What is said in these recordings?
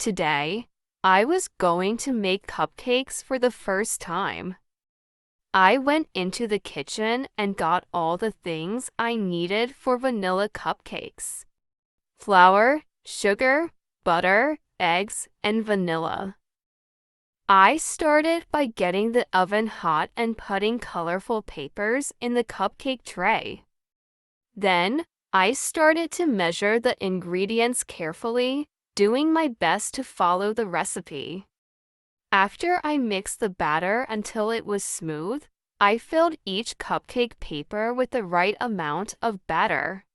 Today, I was going to make cupcakes for the first time. I went into the kitchen and got all the things I needed for vanilla cupcakes: flour, sugar, butter, eggs, and vanilla. I started by getting the oven hot and putting colorful papers in the cupcake tray. Then, I started to measure the ingredients carefully, doing my best to follow the recipe. After I mixed the batter until it was smooth, I filled each cupcake paper with the right amount of batter.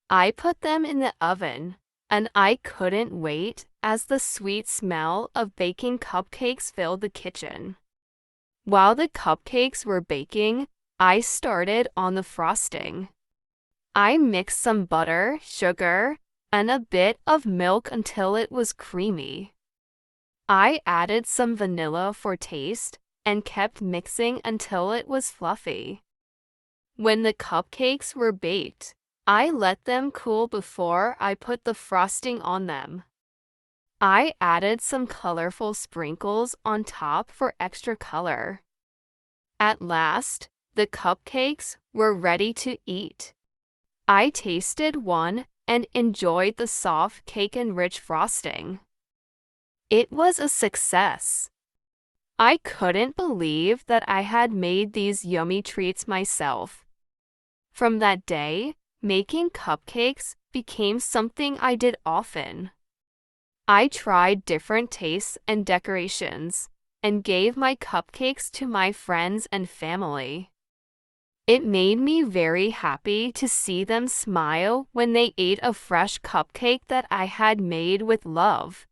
I put them in the oven, and I couldn't wait as the sweet smell of baking cupcakes filled the kitchen. While the cupcakes were baking, I started on the frosting. I mixed some butter, sugar, and a bit of milk until it was creamy. I added some vanilla for taste and kept mixing until it was fluffy. When the cupcakes were baked, I let them cool before I put the frosting on them. I added some colorful sprinkles on top for extra color. At last, the cupcakes were ready to eat. I tasted one and enjoyed the soft cake and rich frosting. It was a success. I couldn't believe that I had made these yummy treats myself. From that day, making cupcakes became something I did often. I tried different tastes and decorations, and gave my cupcakes to my friends and family. It made me very happy to see them smile when they ate a fresh cupcake that I had made with love.